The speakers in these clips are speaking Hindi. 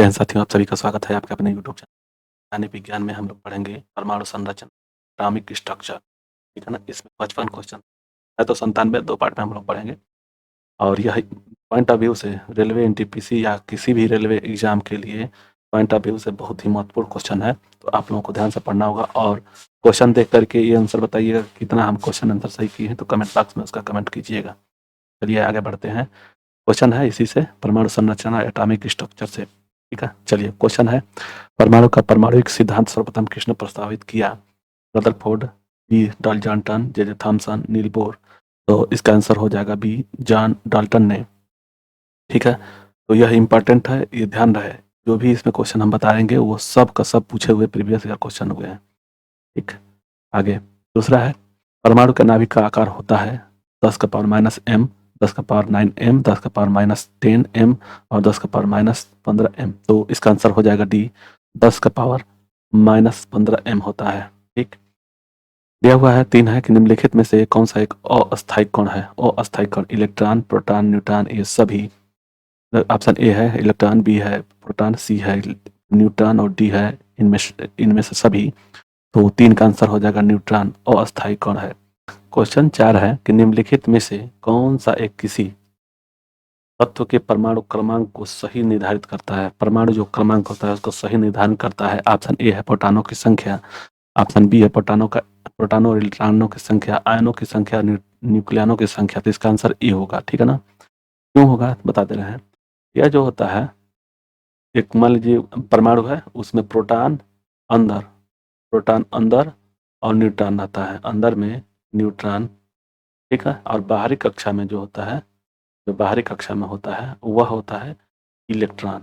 हिंद साथियों, आप सभी का स्वागत है आपके अपने यूट्यूब चैनल यानी विज्ञान में हम लोग पढ़ेंगे परमाणु संरचना, एटॉमिक स्ट्रक्चर। ठीक है ना? इसमें 55 क्वेश्चन है, तो 97 2 पार्ट में हम लोग पढ़ेंगे। और यह पॉइंट ऑफ व्यू से रेलवे एनटीपीसी या किसी भी रेलवे एग्जाम के लिए पॉइंट ऑफ व्यू से बहुत ही महत्वपूर्ण क्वेश्चन है, तो आप लोगों को ध्यान से पढ़ना होगा। और क्वेश्चन देख करके ये आंसर बताइएगा कितना हम क्वेश्चन आंसर सही किए हैं, तो कमेंट बॉक्स में उसका कमेंट कीजिएगा। चलिए आगे बढ़ते हैं। क्वेश्चन है इसी से, परमाणु संरचना एटॉमिक स्ट्रक्चर से। ठीक है, चलिए क्वेश्चन है, परमाणु का परमाणुिक सिद्धांत सर्वप्रथम किसने प्रस्तावित किया? Rutherford, B Dalton, J Thomson, Niels Bohr. तो इसका आंसर हो जाएगा बी, जॉन डाल्टन ने। ठीक है, तो यह इंपॉर्टेंट है, ये ध्यान रहे। जो भी इसमें क्वेश्चन हम बताएंगे वो सब का सब पूछे हुए प्रीवियस ईयर क्वेश्चन हुए हैं। ठीक, आगे दूसरा है, परमाणु का नाभिक का आकार होता है 10⁻⁻m, 10⁻⁹m, 10⁻⁻10m और 10⁻⁻15m। तो इसका आंसर हो जाएगा डी, 10⁻⁻15m होता है। ठीक, दिया हुआ है 3 है कि निम्नलिखित में से कौन सा एक अस्थायी कण है? अस्थायी कण, इलेक्ट्रॉन, प्रोटॉन, न्यूट्रॉन, ये सभी। ऑप्शन ए है इलेक्ट्रॉन, बी है प्रोटॉन, सी है न्यूट्रॉन और डी है इनमें से सभी। तो 3 का आंसर हो जाएगा न्यूट्रॉन, अस्थायी कण है। क्वेश्चन 4 है कि निम्नलिखित में से कौन सा एक किसी तत्व के परमाणु क्रमांक को सही निर्धारित करता है? परमाणु जो क्रमांक होता है उसको सही निर्धारण करता है। ऑप्शन ए है प्रोटॉनों की संख्या, ऑप्शन बी है प्रोटॉनों और इलेक्ट्रॉनों की संख्या, आयनों की संख्या, न्यूक्लियनों की संख्या। तो इसका आंसर ए होगा। ठीक है ना? क्यों होगा बता दे रहे हैं। यह जो होता है, एक मान लीजिए परमाणु है, उसमें प्रोटॉन अंदर और न्यूट्रॉन आता है, अंदर में न्यूट्रॉन। ठीक है, और बाहरी कक्षा में जो होता है, जो बाहरी कक्षा में होता है वह होता है इलेक्ट्रॉन।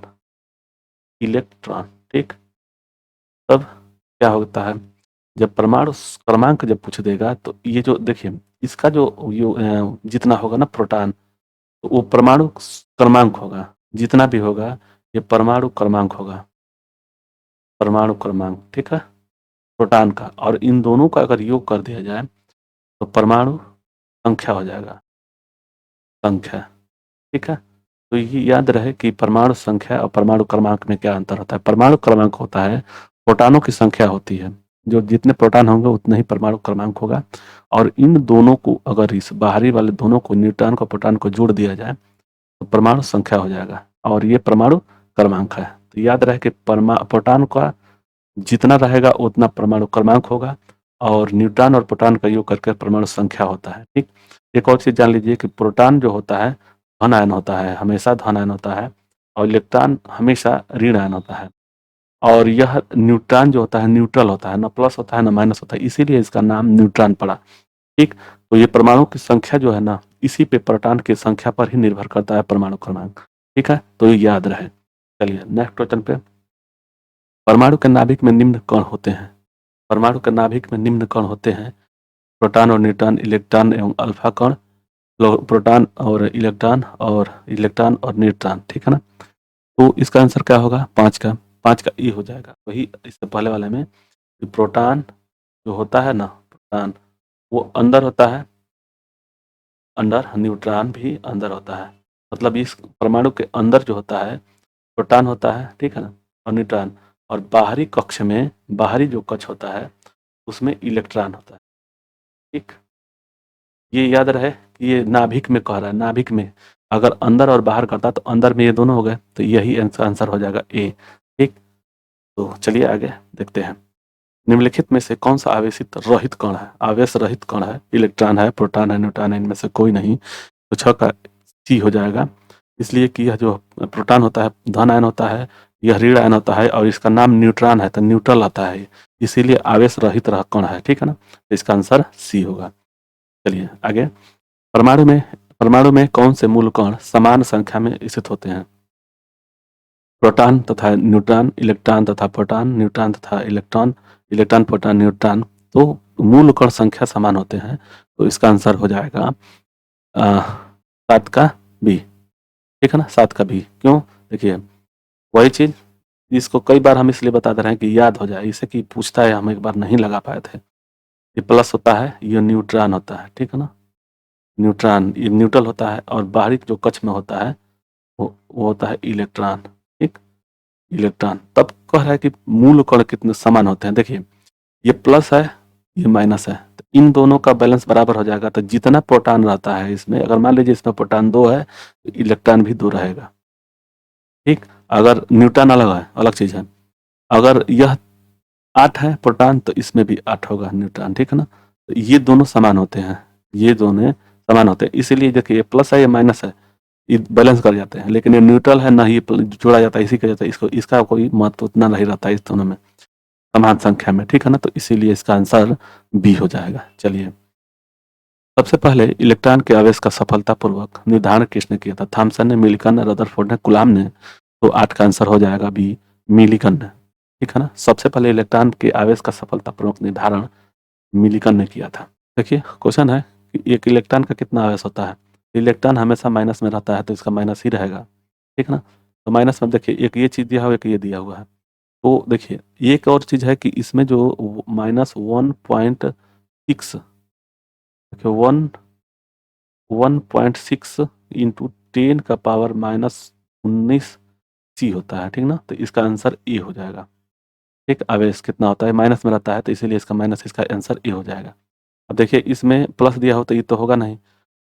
ठीक, तब क्या होता है, जब परमाणु क्रमांक जब पूछ देगा तो ये जो देखिए इसका जो जितना होगा ना प्रोटॉन, तो वो परमाणु क्रमांक होगा। जितना भी होगा ये परमाणु क्रमांक होगा, परमाणु क्रमांक। ठीक है, प्रोटॉन का और इन दोनों का अगर योग कर दिया जाए तो परमाणु संख्या हो जाएगा, संख्या। ठीक है, तो ये याद रहे कि परमाणु संख्या और परमाणु क्रमांक में क्या अंतर होता है। परमाणु क्रमांक होता है प्रोटॉनों की संख्या होती है, जो जितने प्रोटॉन होंगे उतना ही परमाणु क्रमांक होगा। और इन दोनों को अगर इस बाहरी वाले दोनों को, न्यूट्रॉन को प्रोटॉन को जोड़ दिया जाए तो परमाणु संख्या हो जाएगा और ये परमाणु क्रमांक है। तो याद रहे कि प्रोटॉन का जितना रहेगा उतना परमाणु क्रमांक होगा और न्यूट्रॉन और प्रोटॉन का योग करके परमाणु संख्या होता है। ठीक, एक और चीज जान लीजिए कि प्रोटॉन जो होता है धन आयन होता है, हमेशा धन आयन होता है, और इलेक्ट्रॉन हमेशा ऋण आयन होता है। और यह न्यूट्रॉन जो होता है न्यूट्रल होता है, न प्लस होता है न माइनस होता है, इसीलिए इसका नाम न्यूट्रॉन पड़ा। ठीक, तो ये परमाणु की संख्या जो है ना, इसी पे प्रोटॉन की संख्या पर ही निर्भर करता है परमाणु क्रमांक। ठीक है, तो ये याद रहे। चलिए नेक्स्ट क्वेश्चन पे, परमाणु के नाभिक में निम्न कण होते हैं? परमाणु के नाभिक में निम्न कण होते हैं प्रोटॉन और न्यूट्रॉन, इलेक्ट्रॉन एवं अल्फा कण, प्रोटॉन और इलेक्ट्रॉन और न्यूट्रॉन। ठीक है ना? तो इसका आंसर क्या होगा? 5 का ई हो जाएगा। वही इससे पहले वाले में प्रोटॉन जो होता है ना, प्रोटॉन वो अंदर होता है, अंदर, न्यूट्रॉन भी अंदर होता है। मतलब इस परमाणु के अंदर जो होता है प्रोटॉन होता है, ठीक है ना, और न्यूट्रॉन, और बाहरी कक्ष में, बाहरी जो कक्ष होता है उसमें इलेक्ट्रॉन होता है। ठीक, ये याद रहे कि ये नाभिक में कह रहा है, नाभिक में अगर अंदर और बाहर करता तो अंदर में ये दोनों हो गए, तो यही आंसर हो जाएगा ए। ठीक, तो चलिए आगे देखते हैं। निम्नलिखित में से कौन सा आवेशित रहित कण है? आवेश रहित कण है, इलेक्ट्रॉन है, प्रोटॉन है, न्यूट्रॉन है, इनमें से कोई नहीं। तो 6 का सी हो जाएगा, इसलिए कि यह जो प्रोटॉन होता है धन आयन होता है, यह ऋण आयन होता है, और इसका नाम न्यूट्रॉन है तो न्यूट्रल आता है, इसीलिए आवेश रहित कण है। ठीक है ना? तो इसका आंसर सी होगा। चलिए आगे, परमाणु में कौन से मूल कण समान संख्या में स्थित होते हैं? प्रोटॉन तथा न्यूट्रॉन, इलेक्ट्रॉन तथा प्रोटॉन, न्यूट्रॉन तथा इलेक्ट्रॉन, इलेक्ट्रॉन प्रोटॉन न्यूट्रॉन। तो मूल कण संख्या समान होते हैं, तो इसका आंसर हो जाएगा 7 का बी। ठीक है ना? 7 का बी। क्यों? देखिए वही चीज, इसको कई बार हम इसलिए बता दे रहे हैं कि याद हो जाए, इसे कि पूछता है, हम एक बार नहीं लगा पाए थे। ये प्लस होता है, ये न्यूट्रॉन होता है। ठीक है ना? न्यूट्रॉन ये न्यूट्रल होता है, और बाहरी जो कक्ष में होता है वो होता है इलेक्ट्रॉन। ठीक, इलेक्ट्रॉन। तब कह रहा है कि मूल कण कितने समान होते हैं। देखिए ये प्लस है, ये माइनस है, तो इन दोनों का बैलेंस बराबर हो जाएगा। तो जितना प्रोटॉन रहता है इसमें, अगर मान लीजिए इसमें प्रोटॉन 2 है तो इलेक्ट्रॉन भी 2 रहेगा। ठीक, अगर न्यूट्रॉन अलग है, अलग चीज है। अगर यह 8 है प्रोटॉन तो इसमें भी 8 होगा न्यूट्रॉन। ठीक है ना, तो ये दोनों समान होते हैं, ये दोनों समान होते हैं। इसीलिए देखिए ये प्लस है, ये माइनस है, ये बैलेंस कर जाते हैं। लेकिन ये न्यूट्रल है ना, ये जोड़ा जाता है, इसी का जाता है, इसको इसका कोई महत्व उतना नहीं रहता है इस दोनों में समान संख्या में। ठीक है ना, तो इसीलिए इसका आंसर बी हो जाएगा। चलिए, सबसे पहले इलेक्ट्रॉन के आवेश का सफलतापूर्वक निर्धारण किसने किया था? थॉमसन ने, मिलिकन ने, रदरफोर्ड ने, कुलाम ने। तो 8 का आंसर हो जाएगा बी, मिलिकन ने। ठीक है ना, सबसे पहले इलेक्ट्रॉन के आवेश का सफलतापूर्वक निर्धारण मिलिकन ने किया था। देखिए क्वेश्चन है कि एक इलेक्ट्रॉन का कितना आवेश होता है। इलेक्ट्रॉन हमेशा माइनस में रहता है तो इसका माइनस ही रहेगा। ठीक है ना, तो माइनस में देखिए एक ये चीज़ दिया हुआ है, एक ये दिया हुआ है। तो देखिए एक और चीज़ है कि इसमें जो -1.6, देखिए 1.6 इंटू 10 का पावर -19 सी होता है। ठीक ना, तो इसका आंसर ए हो जाएगा। ठीक, आवेश कितना होता है, माइनस में रहता है तो इसीलिए इसका माइनस, इसका आंसर ए हो जाएगा। अब देखिए इसमें प्लस दिया हो तो ये तो होगा नहीं,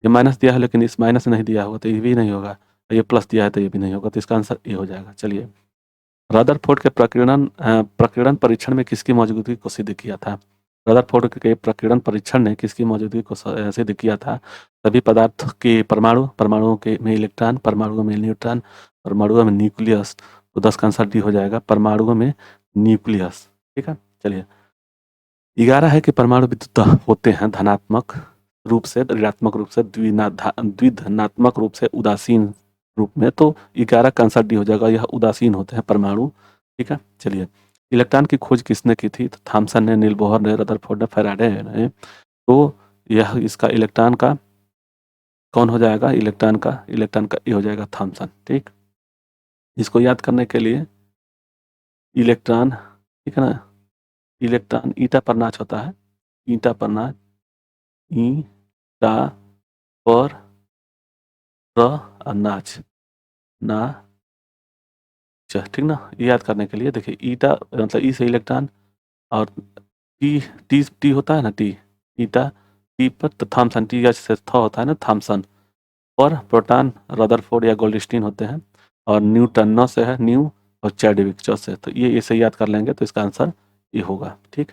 ये माइनस दिया है लेकिन इस माइनस नहीं दिया होगा तो ये भी नहीं होगा, ये प्लस दिया है तो ये भी नहीं होगा, तो इसका आंसर ए हो जाएगा। चलिए, रदरफोर्ड के प्रकीर्णन परीक्षण में किसकी मौजूदगी को सिद्ध किया था? रदरफोर्ड के प्रकीर्णन परीक्षण ने किसकी मौजूदगी को सिद्ध किया था? सभी पदार्थ के परमाणुओं के में इलेक्ट्रॉन, परमाणुओं में न्यूट्रॉन, परमाणुओं में न्यूक्लियस। तो 10 का आंसर डी हो जाएगा, परमाणुओं में न्यूक्लियस। ठीक है, चलिए 11 है कि परमाणु विद्युत होते हैं धनात्मक रूप से, ऋणात्मक रूप से, द्विधनात्मक रूप से, उदासीन रूप में। तो 11 का आंसर डी हो जाएगा, यह उदासीन होते हैं परमाणु। ठीक है, चलिए, इलेक्ट्रॉन की खोज किसने की थी? तो थॉमसन ने, नील बोहर ने, रदरफोर्ड ने, फैराडे ने। तो यह इसका इलेक्ट्रॉन का कौन हो जाएगा? इलेक्ट्रॉन का ये हो जाएगा थॉमसन। ठीक, इसको याद करने के लिए इलेक्ट्रॉन, ठीक है ना, इलेक्ट्रॉन ईटा पर नाच होता है, ईटा पर नाच, ईटा पर नाच ना, ठीक ना, ये याद करने के लिए देखिए ईटा मतलब ई से इलेक्ट्रॉन, और टी टी टी होता है ना, टी ईटा, टी पर तो थॉमसन, टी एच से थ होता है ना, थॉमसन। और प्रोटॉन रदरफोर्ड या गोल्डस्टीन होते हैं, और न्यूटन नौ से है, न्यू, और चैडविक चौ से। तो ये इसे याद कर लेंगे तो इसका आंसर ये होगा। ठीक,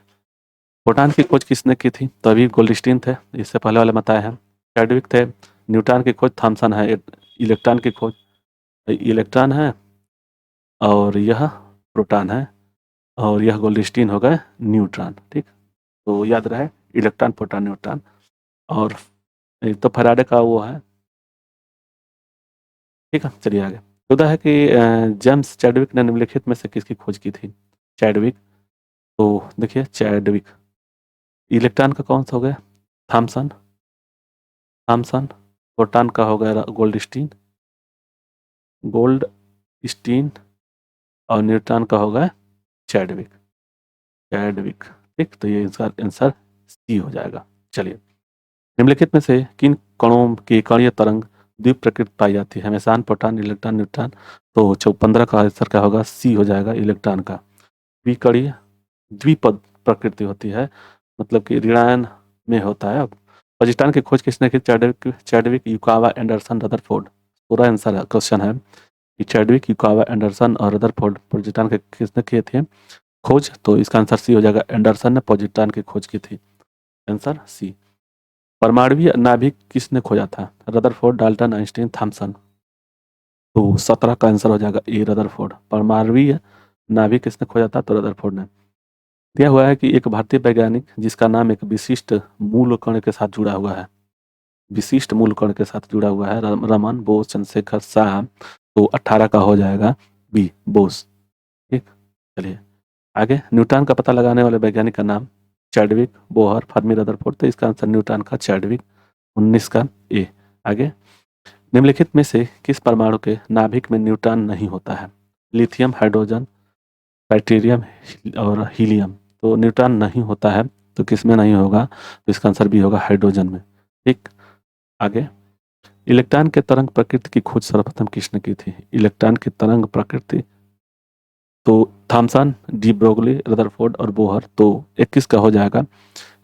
प्रोटॉन की खोज किसने की थी? तो अभी गोल्डस्टीन थे, इससे पहले वाले बताए हैं। चैडविक थे, न्यूटन की खोज, थॉमसन है इलेक्ट्रॉन की खोज, इलेक्ट्रॉन है, और यह प्रोटॉन है, और यह गोल्डस्टीन हो गए न्यूट्रॉन। ठीक, तो याद रहे इलेक्ट्रॉन, प्रोटॉन, न्यूट्रॉन। और एक तो फैराडे का वो है। ठीक है, चलिए आगे। चौदह है कि जेम्स चैडविक ने निम्नलिखित में से किसकी खोज की थी? चैडविक, तो देखिए चैडविक, इलेक्ट्रॉन का कौन सा हो गया? थॉमसन, थॉमसन, प्रोटॉन का हो गया गोल्डस्टीन, गोल्डस्टीन, और न्यूट्रॉन का हो गया चैडविक, चैडविक। ठीक, तो ये इसका आंसर सी हो जाएगा। चलिए, निम्नलिखित में से किन कणों की कणीय तरंग द्विप्रकृत पाई जाती है? Mason, proton, electron, neutron. तो 15 का आंसर क्या होगा? सी हो जाएगा, इलेक्ट्रॉन का। द्विकणीय, द्विपद प्रकृति होती है, मतलब कि ऋणायन में होता है। अब पॉजिट्रॉन की खोज किसने की? Chadwick, Yukawa, Anderson, Rutherford. पूरा आंसर क्वेश्चन है कि चैडविक, युकावा, एंडरसन और रदरफोर्ड पॉजिट्रॉन के किसने किए थे खोज? तो इसका आंसर सी हो जाएगा, एंडरसन ने पॉजिट्रॉन की खोज की थी। Answer C. परमाणुवीय नाभिक किसने खोजा था? Rutherford, Dalton, Einstein, Thomson. तो 17 का आंसर हो जाएगा ए, रदरफोर्ड। परमाणुवीय नाभिक किसने खोजा था? तो रदरफोर्ड ने। दिया हुआ है कि एक भारतीय वैज्ञानिक जिसका नाम एक विशिष्ट मूल कण के साथ जुड़ा हुआ है, विशिष्ट मूल कण के साथ जुड़ा हुआ है, रमन, बोस, चंद्रशेखर, शाह। तो 18 का हो जाएगा बी, बोस। ठीक, चलिए आगे। न्यूटन का पता लगाने वाले वैज्ञानिक का नाम? Chadwick, Bohr, Fermi, Rutherford. तो इसका आंसर न्यूटन का चैडविक, 19 का ए। आगे, निम्नलिखित में से किस परमाणु के नाभिक में न्यूट्रॉन नहीं होता है? लिथियम, हाइड्रोजन, बैक्टीरियम और हीलियम। तो न्यूट्रॉन नहीं होता है तो किस में नहीं होगा? तो इसका आंसर भी होगा हाइड्रोजन में। ठीक, आगे। इलेक्ट्रॉन के तरंग प्रकृति की खोज सर्वप्रथम किसने की थी? इलेक्ट्रॉन की तरंग प्रकृति तो थॉमसन, डी ब्रोगली, रदरफोर्ड और बोहर। तो 21 का हो जाएगा,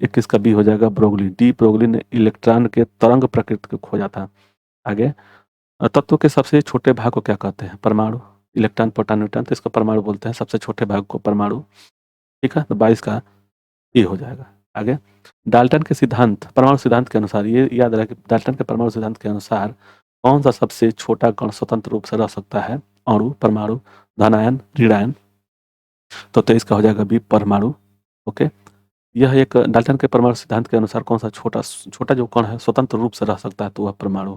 21 का बी हो जाएगा ब्रोगली। डी ब्रोगली ने इलेक्ट्रॉन के तरंग प्रकृति को खोजा था। आगे, तत्व के सबसे छोटे भाग को क्या कहते हैं? परमाणु। इलेक्ट्रॉन, प्रोटॉन, न्यूट्रॉन, तो इसको परमाणु बोलते हैं, सबसे छोटे भाग को परमाणु। ठीक है, तो 22 का ये हो जाएगा। आगे, डाल्टन के सिद्धांत, परमाणु सिद्धांत के अनुसार, ये याद रखें, डाल्टन के परमाणु सिद्धांत के अनुसार कौन सा सबसे छोटा कण स्वतंत्र रूप से रह सकता है? अणु, परमाणु, धनायन, ऋणायन। तो 23 का हो जाएगा बी परमाणु। ओके, यह एक डाल्टन के परमाणु सिद्धांत के अनुसार कौन सा छोटा छोटा जो कण है स्वतंत्र रूप से रह सकता है, तो वह परमाणु।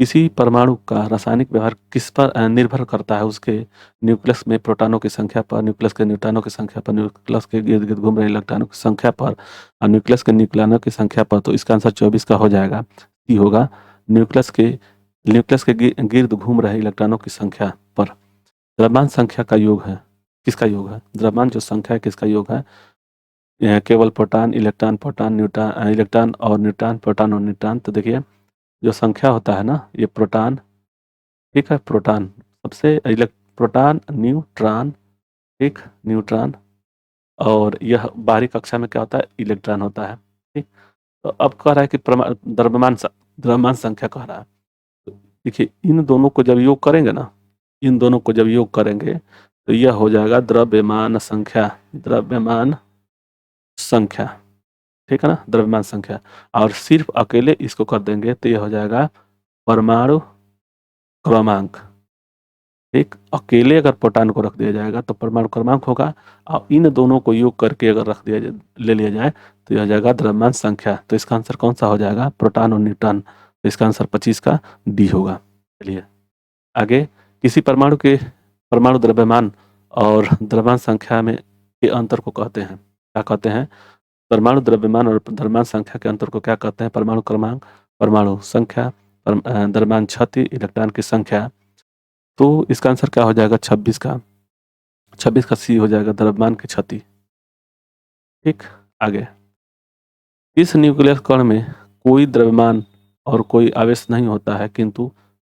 किसी परमाणु का रासायनिक व्यवहार किस पर निर्भर करता है? उसके न्यूक्लियस में प्रोटॉनों की संख्या पर, न्यूक्लियस के न्यूट्रॉनों की संख्या पर, न्यूक्लियस के गिर्द गिर्द घूम रहे इलेक्ट्रॉनों की संख्या पर और न्यूक्लियस के न्यूक्लियनों की संख्या पर। तो इसका आंसर 24 का हो जाएगा, सी होगा। न्यूक्लियस के गिर्द घूम रहे इलेक्ट्रॉनों की संख्या पर। द्रव्यमान संख्या का योग है, किसका योग है? द्रव्यमान जो संख्या है किसका योग है? केवल proton, electron, proton, neutron, electron और न्यूट्रॉन, प्रोटॉन और न्यूट्रॉन। तो देखिए, जो संख्या होता है ना, ये प्रोटॉन, ठीक है, प्रोटॉन सबसे, प्रोटॉन, न्यूट्रॉन, ठीक, न्यूट्रॉन, और यह बाहरी कक्षा में क्या होता है? इलेक्ट्रॉन होता है। ठीक, तो अब कह रहा है कि द्रव्यमान संख्या कह रहा है। तो देखिए, इन दोनों को जब योग करेंगे ना, इन दोनों को जब योग करेंगे तो यह हो जाएगा द्रव्यमान संख्या, द्रव्यमान संख्या, ठीक है ना, द्रव्यमान संख्या। और सिर्फ अकेले इसको कर देंगे तो यह हो जाएगा परमाणु क्रमांक। एक अकेले अगर प्रोटॉन को रख दिया जाएगा तो परमाणु क्रमांक होगा, और इन दोनों को योग करके अगर रख दिया ले लिया जाए तो यह हो जाएगा द्रव्यमान संख्या। तो इसका आंसर कौन सा हो जाएगा? प्रोटॉन और न्यूट्रॉन। तो इसका आंसर 25 का डी होगा। चलिए आगे, किसी परमाणु के परमाणु द्रव्यमान और द्रव्यमान संख्या में के अंतर को कहते हैं, क्या कहते हैं? परमाणु द्रव्यमान और द्रव्यमान संख्या के अंतर को क्या कहते हैं? परमाणु क्रमांक, परमाणु संख्या, द्रव्यमान क्षति, इलेक्ट्रॉन की संख्या। तो इसका आंसर क्या हो जाएगा? 26 का, 26 का सी हो जाएगा, द्रव्यमान की क्षति। ठीक, आगे, इस न्यूक्लियस कण में कोई द्रव्यमान और कोई आवेश नहीं होता है किंतु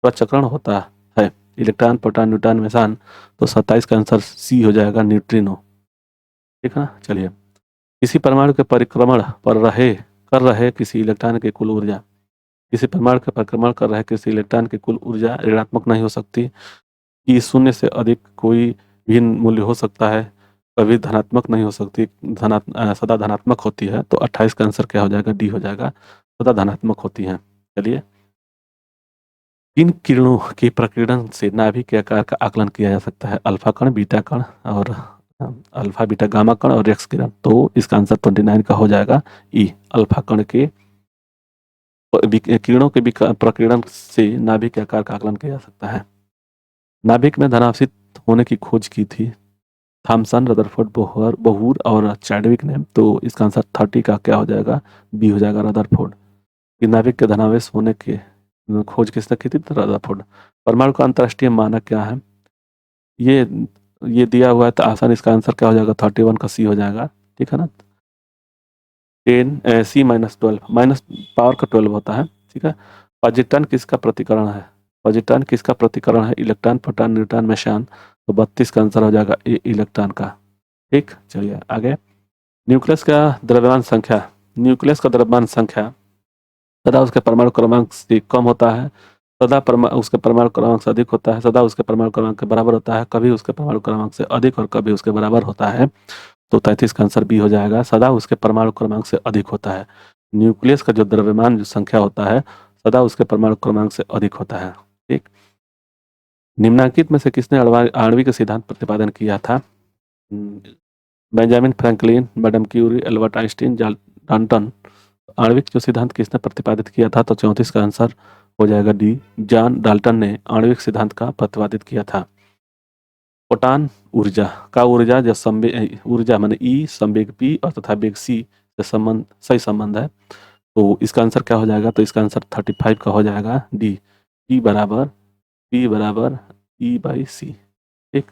प्रचक्रण होता है, इलेक्ट्रॉन, प्रोटॉन, न्यूट्रॉन, मेसान। तो 27 का आंसर सी हो जाएगा, न्यूट्रिनो। ठीक है ना। चलिए, किसी परमाणु के परिक्रमण कर रहे किसी इलेक्ट्रॉन की कुल ऊर्जा, किसी परमाणु के परिक्रमण कर रहे किसी इलेक्ट्रॉन की कुल ऊर्जा ऋणात्मक नहीं हो सकती, कि शून्य से अधिक कोई भी मूल्य हो सकता है, कभी धनात्मक नहीं हो सकती, सदा धनात्मक होती है। तो 28 का आंसर क्या हो जाएगा? डी हो जाएगा, सदा धनात्मक होती है। चलिए, इन किरणों के प्रकीर्णन से नाभिक के आकार का आकलन किया जा सकता है? अल्फा कण, बीटा कण और अल्फा, बीटा, गामा कण और एक्स किरण। तो इसका आंसर 29 का हो जाएगा, ई। अल्फा कण के किरणों के प्रकीर्णन से नाभिक के आकार का आकलन किया जा सकता है। नाभिक में धनावेशित होने की खोज की थी थॉमसन, रदरफोर्ड, बोहर और चैडविक ने। तो इसका आंसर 30 का क्या हो जाएगा? बी हो जाएगा, रदरफोर्ड। कि नाभिक के धनावेश होने के खोज किसने की थी? रदरफोर्ड। परमाणु का अंतर्राष्ट्रीय मानक क्या है? ये दिया हुआ है तो आसान, इसका आंसर क्या हो जाएगा? 31 का सी हो जाएगा। ठीक है ना। 10 सी -12 माइनस पावर का 12 होता है। ठीक है। पॉजिट्रॉन किसका प्रतिकरण है? पॉजिट्रॉन किसका प्रतिकरण है? Electron, proton, neutron, Mason. तो 32 का आंसर हो जाएगा ए, इलेक्ट्रॉन का। ठीक, चलिए आगे, न्यूक्लियस का द्रव्यमान संख्या, न्यूक्लियस का द्रव्यमान संख्या सदा उसके परमाणु क्रमांक से कम होता है, सदा उसके परमाणु क्रमांक से अधिक होता है, सदा उसके परमाणु क्रमांक के बराबर होता है, कभी उसके परमाणु क्रमांक से अधिक और कभी उसके बराबर होता है। तो 33 का आंसर बी हो जाएगा, सदा उसके परमाणु क्रमांक से अधिक होता है। न्यूक्लियस का जो द्रव्यमान जो संख्या होता है सदा उसके परमाणु क्रमांक से अधिक होता है। ठीक, निम्नांकित में से किसने आणविक सिद्धांत प्रतिपादन किया था? Benjamin Franklin, Madam Curie, Albert Einstein, Dalton. आणविक जो सिद्धांत किसने प्रतिपादित किया था? तो 34 का आंसर हो जाएगा डी, जॉन डाल्टन ने आणविक सिद्धांत का प्रतिपादित किया था। फोटॉन ऊर्जा का ऊर्जा जो ऊर्जा माने ई, संवेग पी और तथा वेग सी से संबंध, सही संबंध है। तो इसका आंसर क्या हो जाएगा? तो इसका आंसर 35 का हो जाएगा, डी। ई बराबर ई बाई सी। ठीक,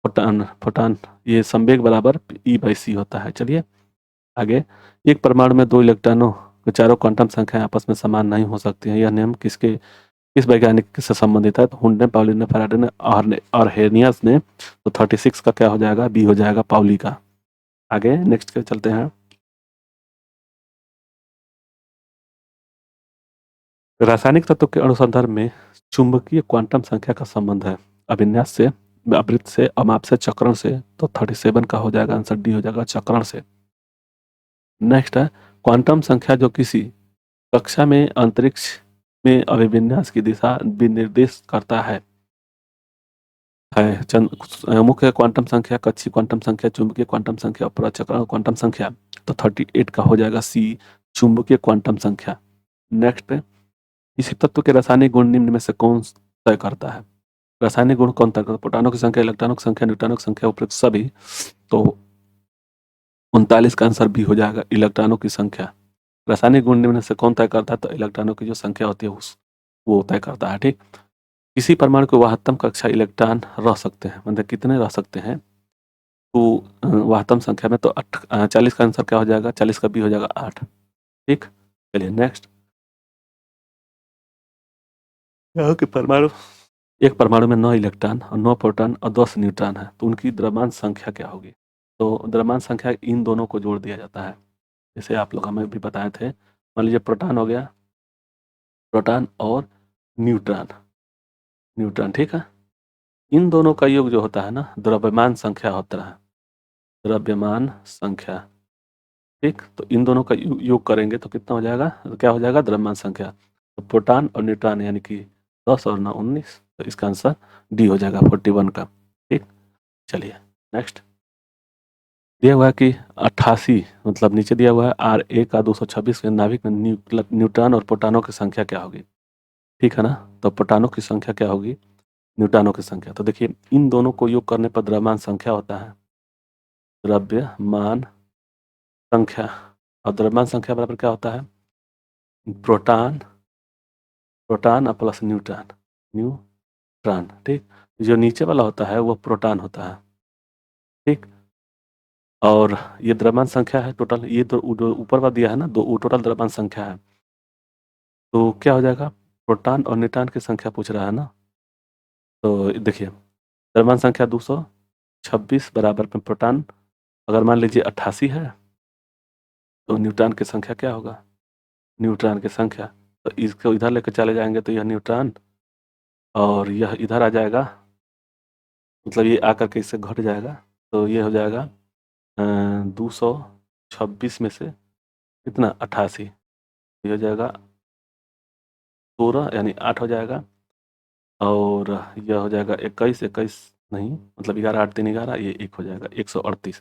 फोटॉन ये संवेग बराबर ई बाई सी होता है। चलिए आगे, एक परमाणु में दो इलेक्ट्रॉनों के चारों क्वांटम संख्याएं आपस में समान नहीं हो सकती हैं, यह नियम किस किस वैज्ञानिक से संबंधित है? तो हुंडे, पाउली ने, फैराडे ने और हेर्नियस ने। तो 36 का क्या हो जाएगा? बी हो जाएगा, पाउली का। आगे नेक्स्ट के चलते हैं। रासायनिक तत्व के अनुसंधान में चुंबकीय क्वांटम संख्या का संबंध है अभिन्यास से, आवृत्त से, अमाप से, चक्रण से। तो 37 का हो जाएगा आंसर, डी हो जाएगा, चक्रण से। नेक्स्ट है क्वांटम संख्या जो किसी कक्षा में अंतरिक्ष में अभिविन्यास की दिशा विनिर्देश करता है मुख्य क्वांटम संख्या, कक्षीय क्वांटम संख्या, चुंबकीय क्वांटम संख्या, अपराचक्रण क्वांटम संख्या। तो 38 का हो जाएगा सी, चुंबकीय क्वांटम संख्या। नेक्स्ट है इसी तत्व के रासायनिक गुण निम्न में से कौन तय करता है? रासायनिक गुण कौन तय करता है? प्रोटॉनों की संख्या, इलेक्ट्रॉनों की संख्या, न्यूट्रॉनों की संख्या, उपरोक्त सभी। तो 39 का आंसर बी हो जाएगा, इलेक्ट्रॉनों की संख्या। रासायनिक गुण निम्न से कौन तय करता है? तो इलेक्ट्रॉनों की जो संख्या होती है वो तय करता है। ठीक, किसी परमाणु की वाहकतम कक्षा इलेक्ट्रॉन रह सकते हैं, मतलब कितने रह सकते हैं? तो वाहकतम संख्या में तो 40 का आंसर क्या हो जाएगा? 40 का बी हो जाएगा 8। ठीक, चलिए नेक्स्ट। परमाणु, एक परमाणु में 9 इलेक्ट्रॉन और 9 प्रोटॉन और 10 न्यूट्रॉन है, तो उनकी द्रव्यमान संख्या क्या होगी? तो द्रव्यमान संख्या इन दोनों को जोड़ दिया जाता है, जैसे आप लोग हमें भी बताए थे। मान लीजिए प्रोटॉन हो गया, प्रोटॉन और न्यूट्रॉन, न्यूट्रॉन, ठीक है। इन दोनों का योग जो होता है ना, द्रव्यमान संख्या होता है, द्रव्यमान संख्या। ठीक, तो इन दोनों का योग करेंगे तो कितना हो जाएगा? तो क्या हो जाएगा? द्रव्यमान संख्या। तो प्रोटॉन और न्यूट्रॉन यानी कि 10 और 9 19, तो इसका आंसर डी हो जाएगा 41 का। ठीक, चलिए नेक्स्ट। दिया हुआ है कि 88, मतलब नीचे दिया हुआ है R का 226 के नाभिक में न्यूट्रॉन और प्रोटॉनों की संख्या क्या होगी? ठीक है ना, तो प्रोटॉनों की संख्या क्या होगी? न्यूट्रॉनों की संख्या। तो देखिए इन दोनों को योग करने पर द्रव्यमान संख्या होता है द्रव्यमान संख्या, और द्रव्यमान संख्या बराबर क्या होता है? Proton, proton plus neutron, neutron. ठीक, जो नीचे वाला होता है वो प्रोटॉन होता है। ठीक, और ये द्रव्यमान संख्या है टोटल, ये तो ऊपर वाला दिया है ना, दो टोटल द्रव्यमान संख्या है। तो क्या हो जाएगा? प्रोटॉन और न्यूट्रॉन की संख्या पूछ रहा है ना, तो देखिए द्रव्यमान संख्या 226 बराबर में प्रोटॉन अगर मान लीजिए 88 है, तो न्यूट्रॉन की संख्या क्या होगा? न्यूट्रॉन की संख्या, तो इसको इधर लेकर चले जाएंगे तो यह न्यूट्रॉन और यह इधर आ जाएगा, मतलब ये आकर के इससे घट जाएगा, तो ये हो जाएगा 226 में से कितना? 88, ये हो जाएगा 16 यानी 8 हो जाएगा, और यह हो जाएगा 21, 21 नहीं, मतलब 11 8 3 11, ये 1 हो जाएगा 138।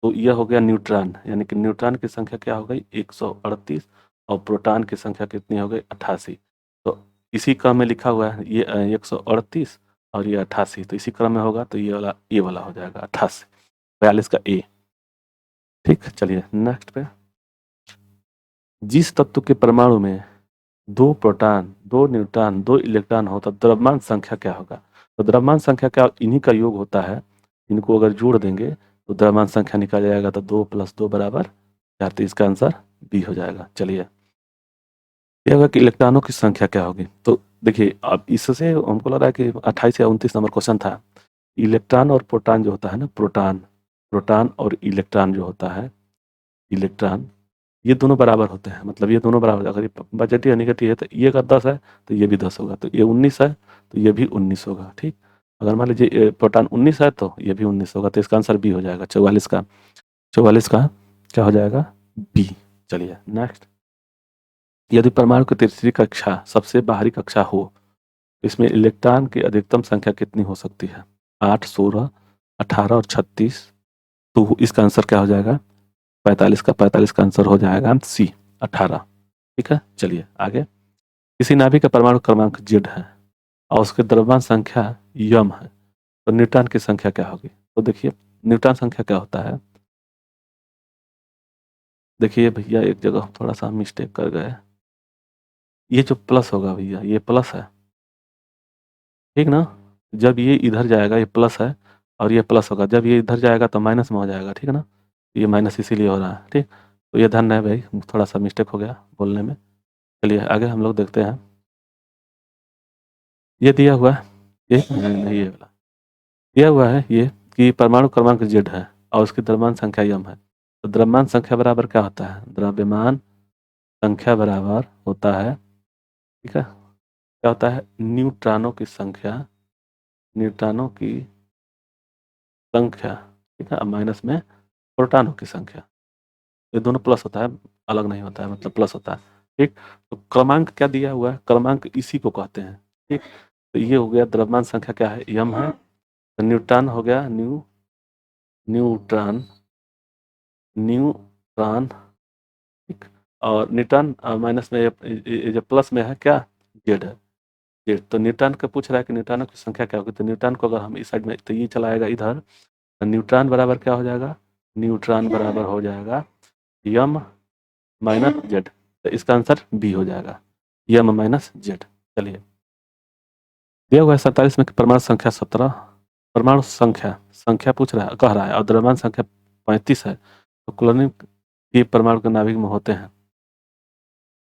तो यह हो गया न्यूट्रॉन, यानी कि न्यूट्रॉन की संख्या क्या हो गई? 138, और प्रोटॉन की संख्या कितनी हो गई? 88। तो इसी क्रम में लिखा हुआ है, ये 138 और ये 88, तो इसी क्रम में होगा, तो ये वाला हो जाएगा 88, 42 का ए। ठीक, चलिए नेक्स्ट पे। जिस तत्व के परमाणु में 2 प्रोटॉन, 2 न्यूट्रॉन, 2 इलेक्ट्रॉन हो तो द्रव्यमान संख्या क्या होगा? तो द्रव्यमान संख्या क्या? इन्हीं का योग होता है, इनको अगर जोड़ देंगे तो द्रव्यमान संख्या निकल जाएगा, तो 2 + 2 = 4, तो इसका आंसर बी हो जाएगा। चलिए यह होगा कि इलेक्ट्रॉनों की संख्या क्या होगी? तो देखिए अब इससे हमको लग रहा है कि 28 या 29 नंबर क्वेश्चन था। इलेक्ट्रॉन और प्रोटॉन जो होता है ना, प्रोटॉन, प्रोटॉन और इलेक्ट्रॉन जो होता है, इलेक्ट्रॉन, ये दोनों बराबर होते हैं, मतलब ये दोनों बराबर, अगर ये पॉजिटिव या नेगेटिव है तो ये अगर 10 है तो ये भी 10 होगा, तो ये 19 है तो ये भी 19 होगा। ठीक, अगर मान लीजिए प्रोटॉन 19 है तो ये भी 19 होगा, तो इसका आंसर बी हो जाएगा, 44 का। 44 का क्या हो जाएगा? बी। चलिए नेक्स्ट। यदि परमाणु की तीसरी कक्षा सबसे बाहरी कक्षा हो, इसमें इलेक्ट्रॉन की अधिकतम संख्या कितनी हो सकती है? 8, 16, 18 और 36। तो इसका आंसर क्या हो जाएगा? 45 का 45 का आंसर हो जाएगा सी, 18। ठीक है, चलिए आगे। किसी नाभिक का परमाणु क्रमांक जेड है और उसके द्रव्यमान संख्या यम है, तो न्यूट्रॉन की संख्या क्या होगी? तो देखिए न्यूट्रॉन संख्या क्या होता है, देखिए भैया एक जगह थोड़ा सा मिस्टेक कर गए, ये जो प्लस होगा भैया, ये प्लस है, ठीक ना। जब ये इधर जाएगा ये प्लस है, और ये प्लस होगा, जब ये इधर जाएगा तो माइनस में हो जाएगा, ठीक है ना। ये माइनस इसीलिए हो रहा है, ठीक। तो ये ध्यान है भाई, थोड़ा सा मिस्टेक हो गया बोलने में। चलिए आगे हम लोग देखते हैं। ये दिया हुआ है, ये नहीं ये वाला दिया हुआ है ये कि परमाणु क्रमांक Z है और उसकी द्रव्यमान संख्या m है। तो द्रव्यमान संख्या बराबर क्या होता है? द्रव्यमान संख्या बराबर होता है, ठीक है, क्या होता है? न्यूट्रॉनों की संख्या, न्यूट्रॉनों की संख्या, ठीक है, अब माइनस में प्रोटॉनों की संख्या। ये दोनों प्लस होता है, अलग नहीं होता है, मतलब प्लस होता है, ठीक। तो क्रमांक क्या दिया हुआ है? क्रमांक इसी को कहते हैं, ठीक। तो ये हो गया द्रव्यमान संख्या क्या है? m है। तो न्यूट्रॉन हो गया न्यूट्रॉन, न्यूट्रॉन, ठीक। और न्यूट्रॉन माइनस में ये जो प्लस में है क्या? जेड है, जेड। तो न्यूट्रॉन का पूछ रहा है कि न्यूट्रॉनों की संख्या क्या होगी। तो न्यूट्रॉन को अगर हम इस साइड में, तो ये चला आएगा इधर, तो न्यूट्रॉन बराबर क्या हो जाएगा? न्यूट्रॉन बराबर हो जाएगा m माइनस जेड। तो इसका आंसर बी हो जाएगा, m माइनस जेड। चलिए, दिया हुआ है 47 में कि परमाणु संख्या 17, परमाणु संख्या संख्या पूछ रहा है, कह रहा है, और द्रव्यमान संख्या 35 है। तो क्लोरीन के परमाणु के नाभिक में होते हैं,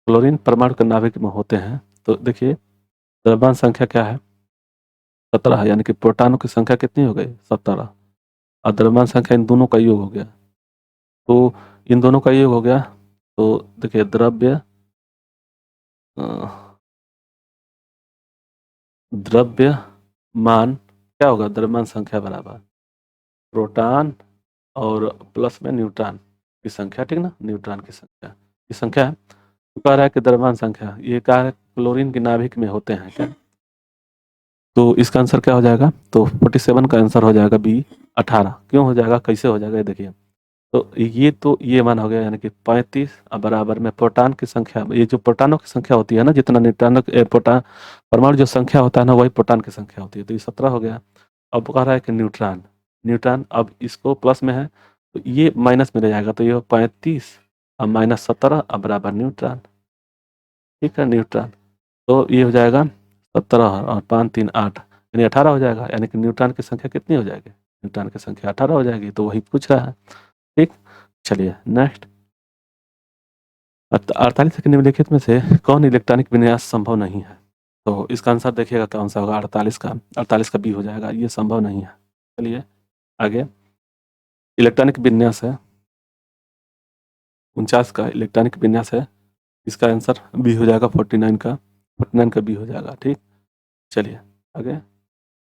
क्लोरीन परमाणु के नाभिक में होते हैं। तो देखिए द्रव्यमान संख्या क्या है? 17 है, यानी कि प्रोटॉनों की संख्या कितनी हो गई? 17। और द्रव्यमान संख्या इन दोनों का योग हो गया, तो इन दोनों का योग हो गया। तो देखिए द्रव्यमान क्या होगा? द्रव्यमान संख्या बराबर प्रोटॉन और प्लस में न्यूट्रॉन की संख्या, ठीक ना, न्यूट्रॉन की संख्या, ये संख्या है। तो कह रहा है कि द्रव्यमान संख्या, ये कह रहा है क्लोरीन के नाभिक में होते हैं क्या? तो इसका आंसर क्या हो जाएगा? तो 47 का आंसर हो जाएगा बी 18। क्यों हो जाएगा, कैसे हो जाएगा, ये देखिए। तो ये मान हो गया, यानी कि 35 बराबर में प्रोटॉन की संख्या, ये जो प्रोटॉनों की संख्या होती है ना, जितना न्यूट्रॉन प्रोटॉन परमाणु जो संख्या होता है ना, वही प्रोटॉन की संख्या होती है। तो ये 17 हो गया। अब कह रहा है कि न्यूट्रॉन, न्यूट्रॉन अब इसको प्लस में है, तो ये माइनस में रह जाएगा। तो ये 35 अब माइनस 17 अब बराबर न्यूट्रॉन, ठीक है, न्यूट्रॉन। तो ये हो जाएगा 17 और 5 3 8, यानी 18 हो जाएगा। यानी कि न्यूट्रॉन की संख्या कितनी हो जाएगी? न्यूट्रॉन की संख्या 18 हो जाएगी। तो वही पूछ रहा है, ठीक। चलिए नेक्स्ट, 48 के निम्नलिखित में से कौन इलेक्ट्रॉनिक विन्यास संभव नहीं है? तो इसका आंसर देखिएगा कौन सा होगा? 48 का बी हो जाएगा, ये संभव नहीं है। चलिए आगे, इलेक्ट्रॉनिक विन्यास है 49 का इलेक्ट्रॉनिक विन्यास है, इसका आंसर बी हो जाएगा 49 का बी हो जाएगा, ठीक। चलिए आगे,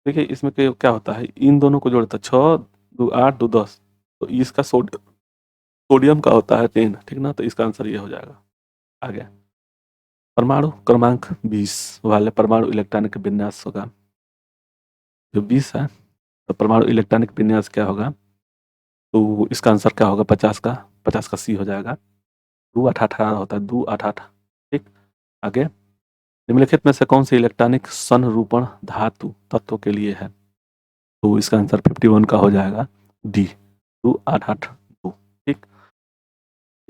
देखिए इसमें क्या होता है, इन दोनों को जोड़ता है 6 2 8 2 10, तो इसका सोडियम का होता है 10, ठीक ना। तो इसका आंसर ये हो जाएगा। आगे, परमाणु क्रमांक 20 वाले परमाणु इलेक्ट्रॉनिक विन्यास होगा जो 20 है। तो परमाणु इलेक्ट्रॉनिक विन्यास क्या होगा? तो इसका आंसर क्या होगा? 50 का सी हो जाएगा। 2 8 18 होता है, 2 8 8, ठीक। आगे, निम्नलिखित में से कौन सी इलेक्ट्रॉनिक संरूपण धातु तत्व के लिए है? तो इसका आंसर 51 का हो जाएगा, डी 2 8 8 2, ठीक।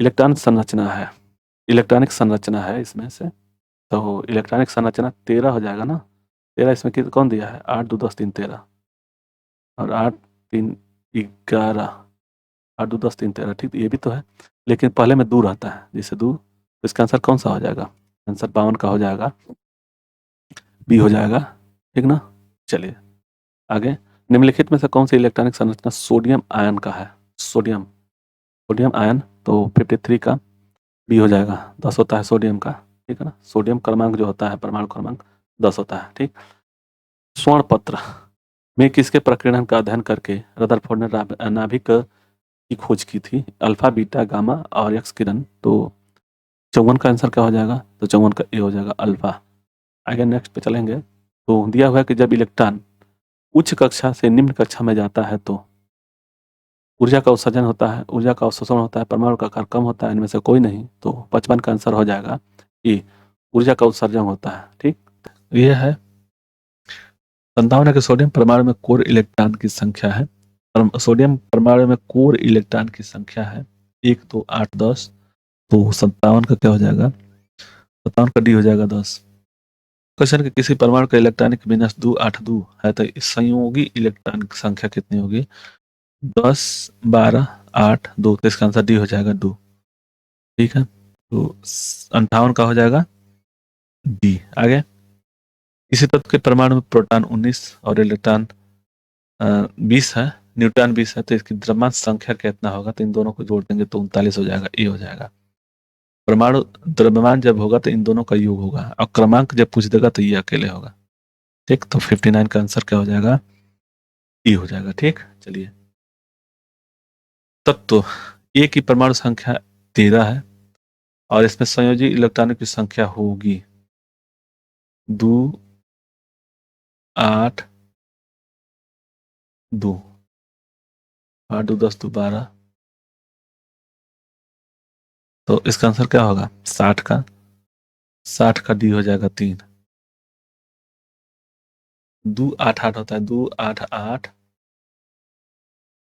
इलेक्ट्रॉनिक संरचना है, इलेक्ट्रॉनिक संरचना है इसमें से। तो इलेक्ट्रॉनिक संरचना 13 हो जाएगा ना। 13 इसमें कौन दिया है? 8 2 10 3 13 और 8 3 11, 8 2 10 3 13, ठीक। ये भी तो है, लेकिन पहले में दो रहता है, जैसे दो। तो इसका आंसर कौन सा हो जाएगा? आंसर 52 का हो जाएगा, बी हो जाएगा, ठीक ना। चलिए आगे, निम्नलिखित में से कौन सी इलेक्ट्रॉनिक संरचना सोडियम आयन का है? सोडियम सोडियम आयन, तो 53 का बी हो जाएगा, 10 होता है सोडियम का, ठीक है ना। सोडियम क्रमांक जो होता है, परमाणु क्रमांक 10 होता है, ठीक। स्वर्ण पत्र में किसके प्रकीर्णन का अध्ययन करके रदरफोर्ड ने नाभिक की खोज की थी? अल्फा बीटा गामा और एक्स किरण। तो 54 का आंसर क्या हो जाएगा? तो 54 का ए हो जाएगा, अल्फा। आगे नेक्स्ट पे चलेंगे। तो दिया हुआ है कि जब इलेक्ट्रॉन उच्च कक्षा से निम्न कक्षा में जाता है तो ऊर्जा का उत्सर्जन होता है, ऊर्जा का अवशोषण होता है, परमाणु का आकार कम होता है, इनमें से कोई नहीं। तो 55 का आंसर हो जाएगा ए, ऊर्जा का उत्सर्जन होता है, ठीक। यह है 57 के सोडियम परमाणु में कोर इलेक्ट्रॉन की संख्या है, सोडियम परमाणु में कोर इलेक्ट्रॉन की संख्या है 1 2 8 10। तो 57 का क्या हो जाएगा? 57 का डी हो जाएगा 10। क्वेश्चन के किसी परमाणु का इलेक्ट्रॉनिक विन्यास 2 8 2 है, तो इस संयोगी इलेक्ट्रॉन की संख्या कितनी होगी? 10 12 8 2। तो इसका आंसर डी हो जाएगा 2, ठीक है। तो 58 का हो जाएगा डी। आगे, इसी तत्व के परमाणु में प्रोटॉन 19 और इलेक्ट्रॉन 20 है, न्यूट्रॉन 20 है, तो इसकी द्रव्यमान संख्या कितना होगा? तो इन दोनों को जोड़ देंगे तो 39 हो जाएगा, ये हो जाएगा। परमाणु द्रव्यमान जब होगा तो इन दोनों का योग होगा, और क्रमांक जब पूछ देगा तो ये अकेले होगा। ठीक, तो 59 का आंसर क्या हो जाएगा? ई हो जाएगा। ठीक, चलिए। तत्व ए की परमाणु संख्या 13 है और इसमें संयोजी इलेक्ट्रॉनों की संख्या होगी 2 8 2 8 2 10 2 12, तो इसका आंसर क्या होगा? 60 का डी हो जाएगा 3। 2 8 8 होता है, 2 8 8,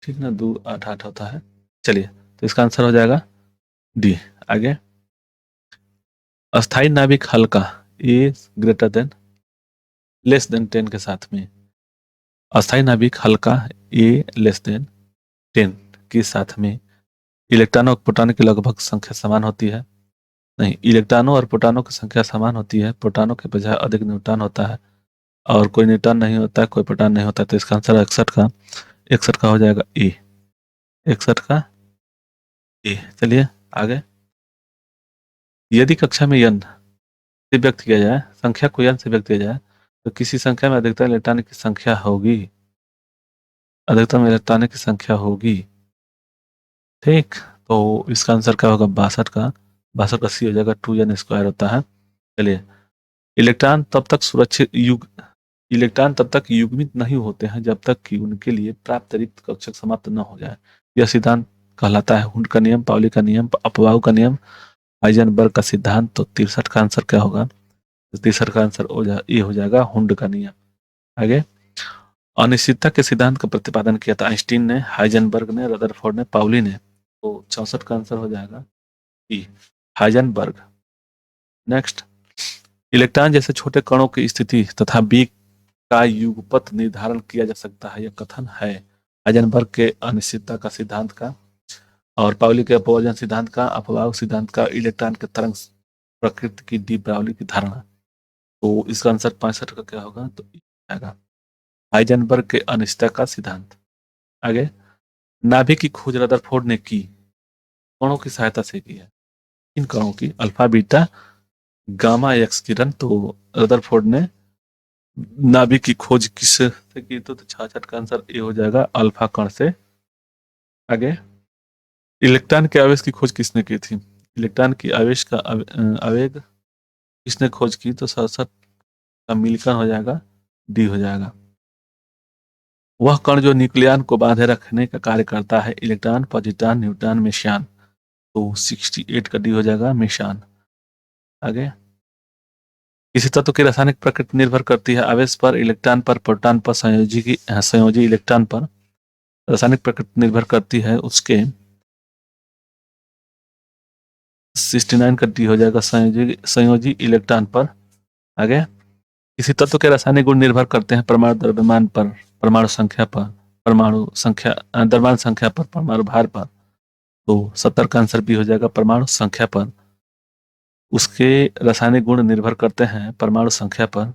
ठीक ना, 2 8 8 होता है। चलिए, तो इसका आंसर हो जाएगा डी। आगे, अस्थाई नाभिक हल्का ए ग्रेटर देन लेस देन 10 के साथ में, अस्थाई नाभिक हल्का ए लेस देन 10 के साथ में इलेक्ट्रॉनों और प्रोटॉनों की लगभग संख्या समान होती है। नहीं, इलेक्ट्रॉनों और प्रोटॉनों की संख्या समान होती है, प्रोटॉनों के बजाय अधिक न्यूट्रॉन होता है और कोई न्यूट्रॉन नहीं होता है, कोई प्रोटॉन नहीं होता है, तो इसका आंसर 61 का हो जाएगा ए। 61 का ए। चलिए आगे, यदि कक्षा में n से व्यक्त किया जाए, संख्या को n से व्यक्त किया जाए, तो किसी संख्या में अधिकतम इलेक्ट्रॉन की संख्या होगी, अधिकतम इलेक्ट्रॉन की संख्या होगी। ठीक, तो इसका आंसर क्या होगा? 62 का। 62 का सी हो जाएगा, 2n² होता है। चलिए, इलेक्ट्रॉन तब तक सुरक्षित युग इलेक्ट्रॉन तब तक युग्मित नहीं होते हैं जब तक कि उनके लिए प्राप्त रिक्त कक्षक समाप्त न हो जाए। यह सिद्धांत कहलाता है हुंड का नियम, पाउली का नियम, अपवाह का नियम, हाइजेनबर्ग का सिद्धांत। तो 63 का आंसर क्या होगा? तो 63 का आंसर ये हो जाएगा हुंड का नियम। आगे, अनिश्चितता के सिद्धांत का प्रतिपादन किया था आइंस्टीन ने, हाइजेनबर्ग ने, रदरफोर्ड ने, पाउली ने। तो 64 का आंसर हो जाएगा ई, हाइजेनबर्ग। नेक्स्ट, इलेक्ट्रॉन जैसे छोटे कणों की स्थिति तथा वेग का युगपत निर्धारण किया जा सकता है, यह कथन है हाइजेनबर्ग के अनिश्चितता का सिद्धांत का और पाउली के अपवर्जन सिद्धांत का, अपवाह सिद्धांत का, इलेक्ट्रॉन के तरंग प्रकृति की डी ब्राउली की धारणा। तो इसका आंसर 65 का क्या होगा? तो आएगा हाइजेनबर्ग के अनिश्चितता का सिद्धांत। आगे, नाभिक की खोज रदरफोर्ड ने की, कणों की सहायता से की है। इन कणों की अल्फा बीटा गामा एक्स किरण। तो रदरफोर्ड ने नाभिक की खोज किससे की? तो 66 का आंसर ए हो जाएगा, अल्फा कण से। आगे, इलेक्ट्रॉन के आवेश की खोज किसने की थी? इलेक्ट्रॉन की आवेश का आवेग किसने खोज की? तो 67 का मिल्टन हो जाएगा, डी हो जाएगा। वह कण जो न्यूक्लियन को बांधे रखने का कार्य करता है, इलेक्ट्रॉन, पॉजिट्रॉन, न्यूट्रॉन, मेशियन। तो 68 का डी हो जाएगा, मेशियन। आगे, किसी तत्व की रासायनिक प्रकृति निर्भर करती है आवेश पर, इलेक्ट्रॉन पर, प्रोटॉन पर, संयोजी इलेक्ट्रॉन पर। रासायनिक प्रकृति निर्भर करती है उसके 69 का डी हो जाएगा, संयोजी इलेक्ट्रॉन पर। आगे, किसी तत्व के रासायनिक गुण निर्भर करते हैं परमाणु द्रव्यमान पर, परमाणु संख्या पर, परमाणु संख्या द्रव्यमान संख्या पर, परमाणु भार पर। तो 70 का आंसर भी हो जाएगा, परमाणु संख्या पर। उसके रासायनिक गुण निर्भर करते हैं परमाणु संख्या पर।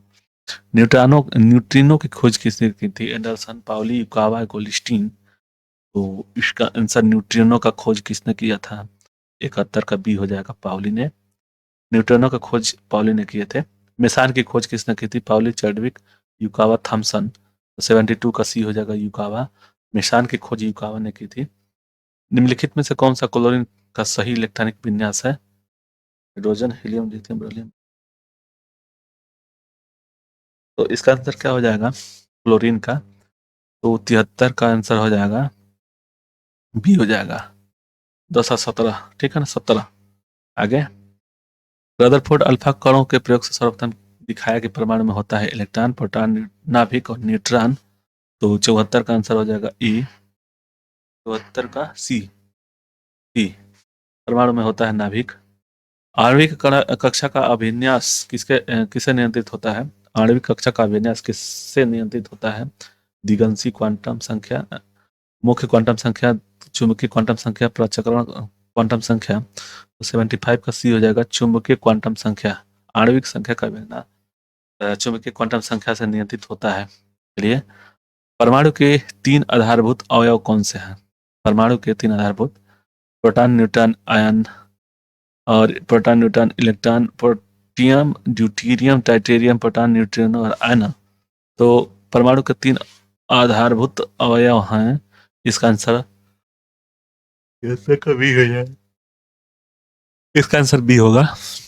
न्यूट्रिनो की खोज किसने की थी? Anderson, Pauli, Yukawa, Goldstein. तो इसका आंसर न्यूट्रिनो का खोज किसने किया था? 71 का बी हो जाएगा, पाउली ने। न्यूट्रिनो का खोज पाउली ने किए थे। मेसान की खोज किसने की थी? Pauli, Chadwick, Yukawa, Thompson. 72 का सी हो जाएगा, युकावा। मेसान की खोज युकावा ने की थी। निम्नलिखित में से कौन सा क्लोरीन का सही इलेक्ट्रॉनिक विन्यास है? Hydrogen, helium, lithium, beryllium. तो इसका आंसर क्या हो जाएगा क्लोरीन का? तो 73 का आंसर हो जाएगा, बी हो जाएगा, 10 और 17, ठीक है ना, 17। आगे, रदरफोर्ड अल्फा कणों के प्रयोग से सर्वप्रथम दिखाया कि परमाणु में होता है इलेक्ट्रॉन, प्रोटॉन, नाभिक और न्यूट्रॉन। तो 74 का आंसर हो जाएगा ई, 74 का सी, परमाणु में होता है नाभिक। आणविक कक्षा का अभिन्यास किसे नियंत्रित होता है? आणविक कक्षा का अभिन्यास किससे नियंत्रित होता है? दिगंशी क्वांटम संख्या, मुख्य क्वांटम संख्या, चुंबकीय क्वांटम संख्या, प्रचक्रण क्वांटम संख्या। तो 75 का सी हो जाएगा, चुंबकीय क्वांटम संख्या। आणविक संख्या का अभिन्यास चुंबकीय क्वांटम संख्या से नियंत्रित होता है। चलिए, परमाणु के 3 आधारभूत अवयव कौन से हैं? परमाणु के 3 आधारभूत, प्रोटॉन, न्यूट्रॉन, आयन, और proton, neutron, electron, protium, deuterium, ट्राइटेरियम, proton, neutron और आयन। तो परमाणु के 3 आधारभूत अवयव हैं। इसका आंसर कैसे कभी हो जाए, इसका आंसर बी होगा।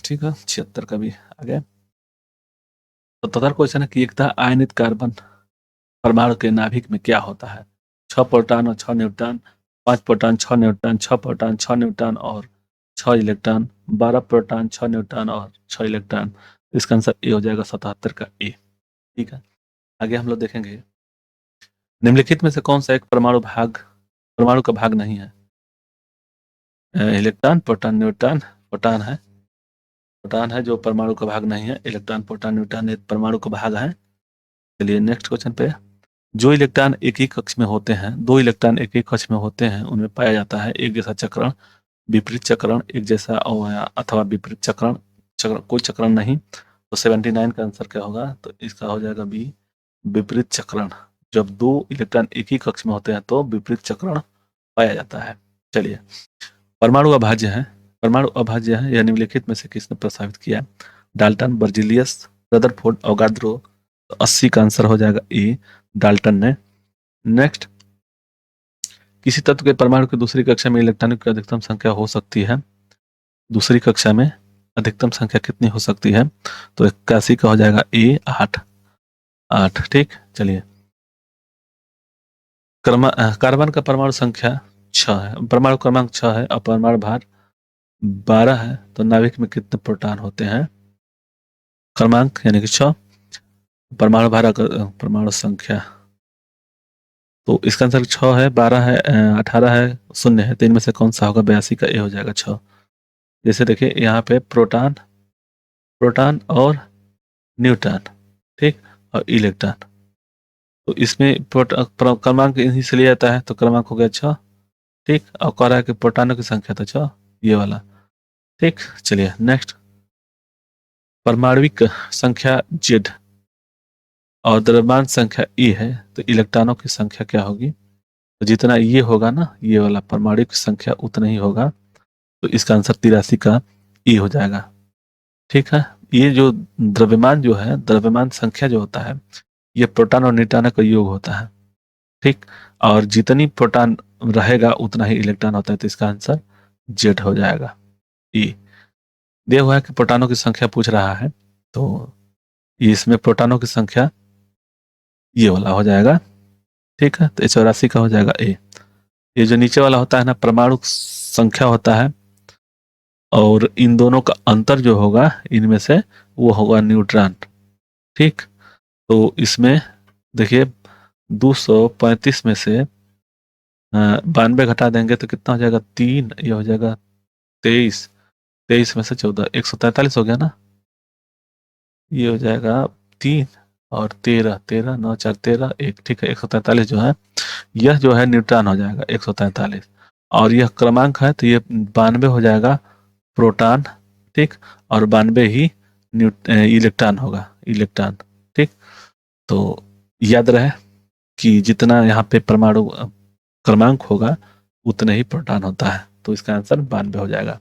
ठीक है, 76 का भी आ गया। तो तदर क्वेश्चन है कि एकता आयनित कार्बन परमाणु के नाभिक में क्या होता है? 6 प्रोटॉन और 6 neutron, 5 proton 6 neutron, 6 proton 6 neutron और 6 इलेक्ट्रॉन, 12 प्रोटॉन 6 न्यूट्रॉन और 6 इलेक्ट्रॉन। इसका आंसर ए हो जाएगा, 77 का ए। ठीक है, आगे हम लोग देखेंगे निम्नलिखित में से कौन सा एक परमाणु का भाग नहीं है? इलेक्ट्रॉन, प्रोटॉन, न्यूट्रॉन, प्रोटॉन है। प्रोटॉन है जो परमाणु का भाग नहीं है। इलेक्ट्रॉन, प्रोटॉन, न्यूट्रॉन ये परमाणु का भाग है। चलिए नेक्स्ट क्वेश्चन पे। जो इलेक्ट्रॉन एक ही कक्ष में होते हैं, 2 इलेक्ट्रॉन एक ही कक्ष में होते हैं, उनमें पाया जाता है एक जैसा चक्रण, विपरीत चक्रण, एक जैसा अथवा विपरीत चक्रण, कोई चक्रण नहीं। तो 79 का आंसर क्या होगा? तो इसका हो जाएगा बी, विपरीत चक्रण। जब 2 इलेक्ट्रॉन एक ही कक्ष में होते हैं तो विपरीत चक्रण पाया जाता है। चलिए, परमाणु अभाज्य है। परमाणु अभाज्य है यह निम्नलिखित में से किसने प्रस्तावित किया? Dalton, Berzelius, Rutherford, Avogadro. तो 80 का आंसर हो जाएगा ए, डाल्टन ने। नेक्स्ट, किसी तत्व के परमाणु की दूसरी कक्षा में इलेक्ट्रॉनों की अधिकतम संख्या हो सकती है? दूसरी कक्षा में अधिकतम संख्या कितनी हो सकती है? तो 81 का हो जाएगा ए, 8। ठीक, चलिए, कार्बन का परमाणु संख्या 6 है, परमाणु क्रमांक 6 है और परमाणु भार 12 है। तो नाभिक में कितने प्रोटॉन होते हैं? क्रमांक यानी कि 6, परमाणु भार, परमाणु संख्या। तो इसका आंसर 6 है, 12 है, 18 है, 0 है। तो इनमें से कौन सा होगा? 82 का ए हो जाएगा, 6। जैसे देखिए यहाँ पे प्रोटॉन, प्रोटॉन और न्यूट्रॉन, ठीक, और इलेक्ट्रॉन। तो इसमें क्रमांक इन्हीं से लिया जाता है, तो क्रमांक हो गया 6। ठीक, और कह रहा है कि प्रोटॉनों की संख्या तो 6, ये वाला। ठीक, चलिए नेक्स्ट, परमाणविक संख्या जेड और द्रव्यमान संख्या ई है, तो इलेक्ट्रॉनों की संख्या क्या होगी? तो जितना ये होगा ना, ये वाला परमाणविक संख्या उतना ही होगा। तो इसका आंसर 83 का ई हो जाएगा। ठीक है, ये जो द्रव्यमान जो है, द्रव्यमान संख्या जो होता है, ये प्रोटॉन और न्यूट्रॉन का योग होता है। ठीक, और जितनी प्रोटॉन रहेगा उतना ही इलेक्ट्रॉन होता है। तो इसका आंसर जेड हो जाएगा, ई। दिया हुआ है कि प्रोटॉनों की संख्या पूछ रहा है, तो इसमें प्रोटॉनों की संख्या ये वाला हो जाएगा। ठीक है, तो 84 का हो जाएगा ए। ये जो नीचे वाला होता है ना, परमाणु संख्या होता है, और इन दोनों का अंतर जो होगा इनमें से, वो होगा न्यूट्रॉन। ठीक, तो इसमें देखिए 235 में से 92 घटा देंगे तो कितना हो जाएगा? 3, ये हो जाएगा 23। 23 में से 14, 143 हो गया ना। ये हो जाएगा 3 और 13, 13 9 4 13 1। ठीक है, 143 जो है, यह जो है न्यूट्रॉन हो जाएगा 143, और यह क्रमांक है तो ये 92 हो जाएगा प्रोटॉन। ठीक, और 92 ही इलेक्ट्रॉन होगा, इलेक्ट्रॉन। ठीक, तो याद रहे कि जितना यहाँ पे परमाणु क्रमांक होगा उतने ही प्रोटॉन होता है। तो इसका आंसर 92 हो जाएगा।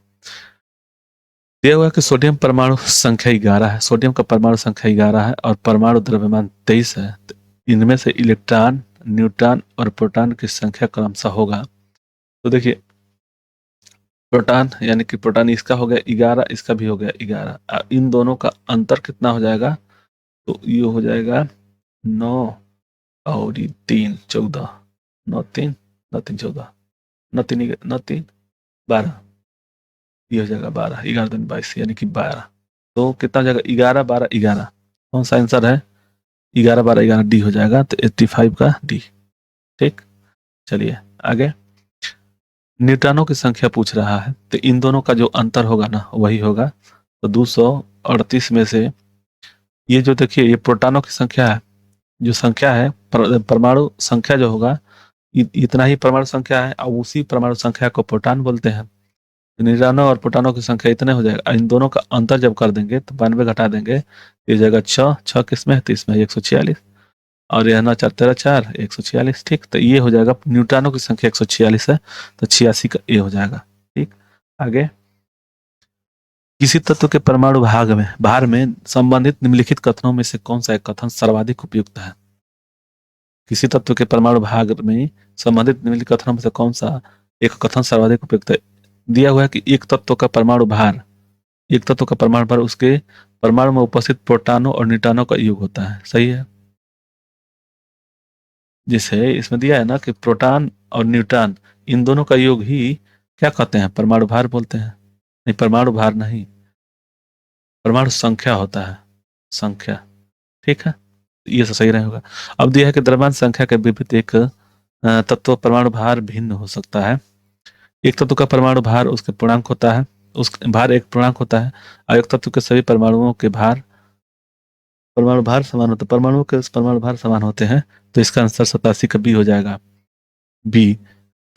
दिया हुआ कि सोडियम परमाणु संख्या 11 है, सोडियम का परमाणु संख्या 11 है और परमाणु द्रव्यमान 23 है। तो इनमें से इलेक्ट्रॉन, न्यूट्रॉन और प्रोटॉन की संख्या क्रमशः होगा। तो देखिए, प्रोटॉन यानी कि प्रोटॉन इसका हो गया 11, इसका भी हो गया 11। इन दोनों का अंतर कितना हो जाएगा? तो ये हो जाएगा 9 और 3 14, 9 3 9 3 14, 9 3 9 3 12, ये हो जाएगा 12, 11 दूनी 22 यानी कि 12। तो कितना हो जाएगा? 11 12 11। कौन सा आंसर है? 11 12 11 डी हो जाएगा, तो 85 का डी। ठीक, चलिए आगे, न्यूट्रॉनों की संख्या पूछ रहा है, तो इन दोनों का जो अंतर होगा ना वही होगा। तो 238 में से ये जो देखिए, ये प्रोटॉनों की संख्या है, जो संख्या है परमाणु संख्या जो होगा, इतना ही परमाणु संख्या है, और उसी परमाणु संख्या को प्रोटॉन बोलते हैं। न्यूट्रॉनों और प्रोटॉनों की संख्या इतने हो जाएगा, इन दोनों का अंतर जब कर देंगे तो 92 घटा देंगे, ये जाएगा 6, 6 किसमें है, 30 में 146, और यह 9 4 13 4 146। ठीक, तो ये हो जाएगा, न्यूट्रॉनों की संख्या 146 है, तो 86 का ये हो जाएगा। ठीक, आगे, किसी तत्व के परमाणु भार में संबंधित निम्नलिखित कथनों में से कौन सा एक कथन सर्वाधिक उपयुक्त है? किसी तत्व के परमाणु भाग में संबंधित निम्नलिखित कथनों में से कौन सा एक कथन सर्वाधिक उपयुक्त है? दिया हुआ है कि एक तत्व का परमाणु भार, एक तत्व का परमाणु भार उसके परमाणु में उपस्थित प्रोटॉनों और न्यूट्रॉनों का योग होता है। सही है। जैसे इसमें दिया है ना कि प्रोटॉन और न्यूट्रॉन, इन दोनों का योग ही क्या कहते हैं, परमाणु भार बोलते हैं। नहीं, परमाणु भार नहीं, परमाणु संख्या होता है, संख्या। ठीक है, ये सब सही रहेगा। अब दिया है कि द्रव्यमान संख्या के विपरीत एक तत्व परमाणु भार भिन्न हो सकता है। एक तत्व का परमाणु भार उसके पूर्णांक होता है, उस भार एक पूर्णांक होता है, और एक तत्व के सभी परमाणुओं के परमाणु भार समान होते हैं, परमाणुओं के परमाणु भार समान होते हैं। तो इसका आंसर 87 का बी हो जाएगा, बी।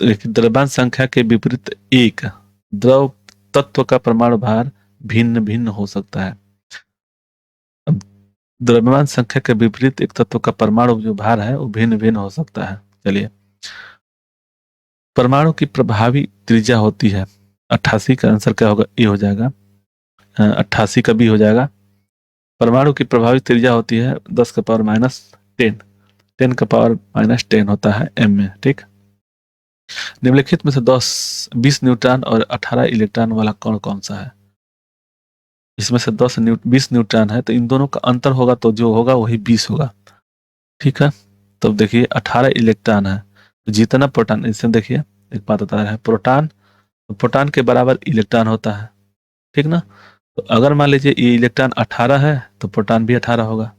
तो द्रव्यमान संख्या के विपरीत एक द्रव तत्व का परमाणु भार भिन्न भिन्न हो सकता है। अब द्रव्यमान संख्या के विपरीत एक तत्व का परमाणु जो भार है वो भिन्न भिन्न हो सकता है। चलिए, परमाणु की प्रभावी त्रिज्या होती है 88, का आंसर क्या होगा, ए हो जाएगा, 88 का बी हो जाएगा। परमाणु की प्रभावी त्रिज्या होती है 10 का पावर -10, 10 का पावर -10 होता है एम में। ठीक, निम्नलिखित में से 20 न्यूट्रॉन और 18 इलेक्ट्रॉन वाला कण कौन सा है? इसमें से 20 न्यूट्रॉन है, तो इन दोनों का अंतर होगा तो जो होगा वही 20 होगा। ठीक है, तो देखिए 18 इलेक्ट्रॉन है, तो जितना प्रोटॉन, इसमें देखिए एक बात बता रहा है, प्रोटॉन, तो प्रोटॉन के बराबर इलेक्ट्रॉन होता है। ठीक ना, तो अगर मान लीजिए ये इलेक्ट्रॉन 18 है तो प्रोटॉन भी 18 होगा।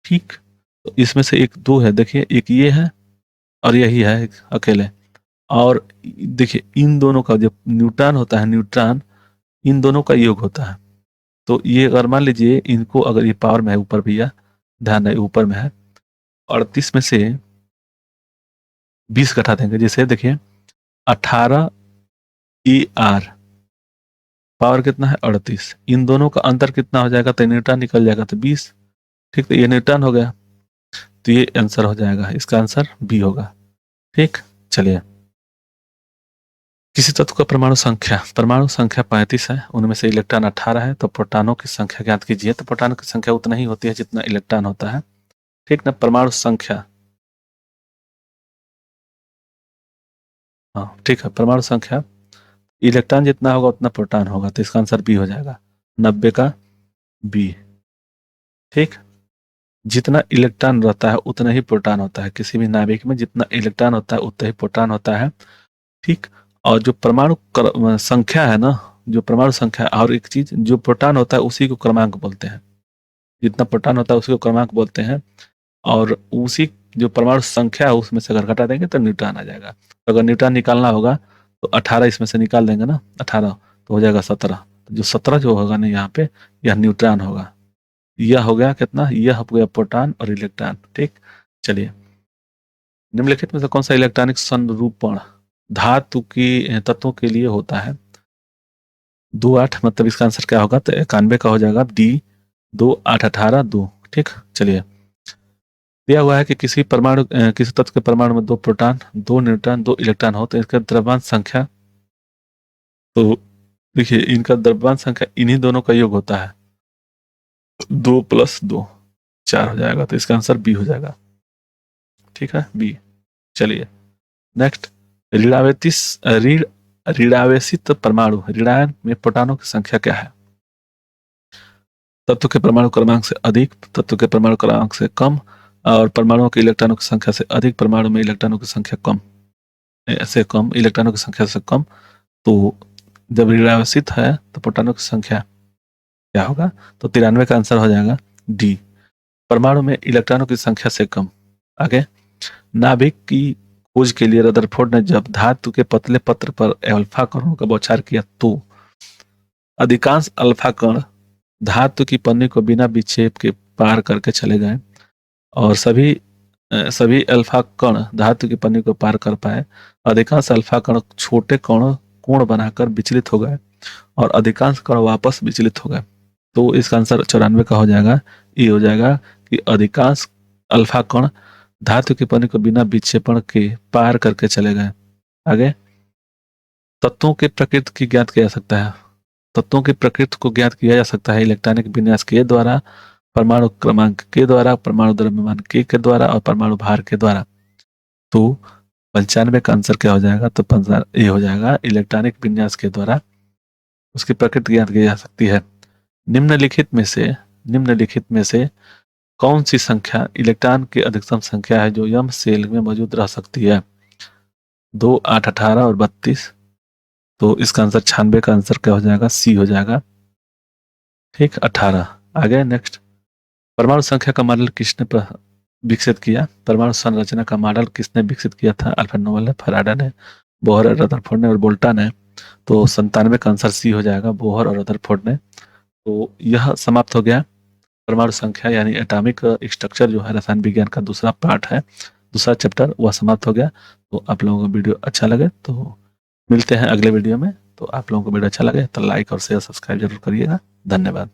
ठीक, तो इसमें से एक दो है, देखिए एक ये है और यही है एक अकेले, और देखिए इन दोनों का जो न्यूट्रॉन होता है, न्यूट्रॉन इन दोनों का योग होता है। तो ये अगर मान लीजिए इनको, अगर ये पावर में है ऊपर, भैया ध्यान है ऊपर में है, 38 में से 20 घटा देंगे, जैसे देखिए 18 ए आर, पावर कितना है 38, इन दोनों का अंतर कितना हो जाएगा, तो न्यूट्रॉन निकल जाएगा तो 20। ठीक, तो ये न्यूट्रॉन हो गया, तो ये आंसर हो जाएगा, इसका आंसर बी होगा। ठीक, चलिए, किसी तत्व का परमाणु संख्या 35 है, उनमें से इलेक्ट्रॉन 18 है, तो प्रोटॉनों की संख्या ज्ञात कीजिए। तो प्रोटॉनों की संख्या उतना ही होती है जितना इलेक्ट्रॉन होता है। ठीक ना, परमाणु संख्या, हाँ ठीक है, परमाणु संख्या, इलेक्ट्रॉन जितना होगा उतना प्रोटॉन होगा, तो इसका आंसर बी हो जाएगा, 90 का बी। ठीक, जितना इलेक्ट्रॉन रहता है उतना ही प्रोटॉन होता है, किसी भी नाभिक में जितना इलेक्ट्रॉन होता है उतना ही प्रोटॉन होता है। ठीक, और जो परमाणु संख्या है ना, जो परमाणु संख्या, और एक चीज, जो प्रोटॉन होता है उसी को क्रमांक बोलते हैं, जितना प्रोटॉन होता है उसी को क्रमांक बोलते हैं, और उसी जो परमाणु संख्या है उसमें से अगर घटा देंगे तो न्यूट्रॉन आ जाएगा। तो अगर न्यूट्रॉन निकालना होगा तो 18 इसमें से निकाल देंगे ना, 18 तो हो जाएगा 17, तो जो 17 जो होगा ना यहाँ पे, यह न्यूट्रॉन होगा। यह हो गया कितना, यह हो गया प्रोटॉन और इलेक्ट्रॉन। ठीक, चलिए, निम्नलिखित में से कौन सा इलेक्ट्रॉनिक संरूपण धातु की तत्वों के लिए होता है? 2 8, मतलब इसका आंसर क्या होगा, तो 91 का हो जाएगा डी, 2 8 18 2। ठीक, चलिए, दिया हुआ है कि किसी तत्व के परमाणु में 2 प्रोटॉन, 2 न्यूट्रॉन, 2 इलेक्ट्रॉन हो, तो इसका द्रव्यमान संख्या, तो देखिए इनका द्रव्यमान संख्या इन्हीं दोनों का योग होता है, 2 + 2 4 हो जाएगा, तो इसका आंसर बी हो जाएगा। ठीक है, बी। चलिए, नेक्स्ट, ऋणावेशित परमाणु ऋणायन में प्रोटॉनों की संख्या क्या है? तत्व के परमाणु क्रमांक से अधिक, तत्व के परमाणु क्रमांक से कम, और परमाणुओं के इलेक्ट्रॉनों की संख्या से अधिक, परमाणु में इलेक्ट्रॉनों की संख्या कम से कम, इलेक्ट्रॉनों की संख्या से कम। तो जब ऋणावेशित है तो प्रोटॉनों की संख्या क्या होगा, तो 93 का आंसर हो जाएगा डी, परमाणु में इलेक्ट्रॉनों की संख्या से कम। आगे, नाभिक की खोज के लिए रदरफोर्ड ने जब धातु के पतले पत्र पर अल्फा कणों का बौछार किया तो अधिकांश अल्फा कण धातु की पन्नी को बिना विक्षेप के पार करके चले गए, और सभी अल्फा कण धातु की पन्नी को पार कर पाए। अधिकांश अल्फा कण छोटे कणों कोण बनाकर विचलित हो गए और अधिकांश कण वापस विचलित हो गए। तो इसका आंसर 94 का हो जाएगा, ये हो जाएगा कि अधिकांश अल्फा कण धातु के पानी को बिना विक्षेपण के पार करके चले गए। आगे, तत्वों के प्रकृति की ज्ञात किया जा सकता है। तत्वों की प्रकृति को ज्ञात किया जा सकता है इलेक्ट्रॉनिक विन्यास के द्वारा, परमाणु क्रमांक के द्वारा, परमाणु द्रव्यमान के द्वारा और परमाणु भार के द्वारा। तो 95 का आंसर क्या हो जाएगा? तो ये हो जाएगा इलेक्ट्रॉनिक विन्यास के द्वारा उसकी प्रकृति ज्ञात की जा सकती है। निम्नलिखित में से कौन सी संख्या इलेक्ट्रॉन की अधिकतम संख्या है जो यम सेल में मौजूद रह सकती है? 2, 8, 18 और 32। तो इसका आंसर 96 का आंसर क्या हो जाएगा? सी हो जाएगा। ठीक, 18। आगे नेक्स्ट, परमाणु संख्या का मॉडल किसने विकसित किया? परमाणु संरचना का मॉडल किसने विकसित किया था? अल्फ्रेड नोबेल ने, फैराडे ने, बोहर, रदरफोर्ड ने और बोल्टा ने। तो 97 का आंसर सी हो जाएगा, बोहर और रदरफोर्ड ने। तो यह समाप्त हो गया परमाणु संख्या यानी एटॉमिक स्ट्रक्चर जो है रसायन विज्ञान का दूसरा पार्ट है, दूसरा चैप्टर, वह समाप्त हो गया। तो आप लोगों को वीडियो अच्छा लगे तो मिलते हैं अगले वीडियो में। तो आप लोगों को वीडियो अच्छा लगे तो लाइक और शेयर सब्सक्राइब जरूर करिएगा। धन्यवाद।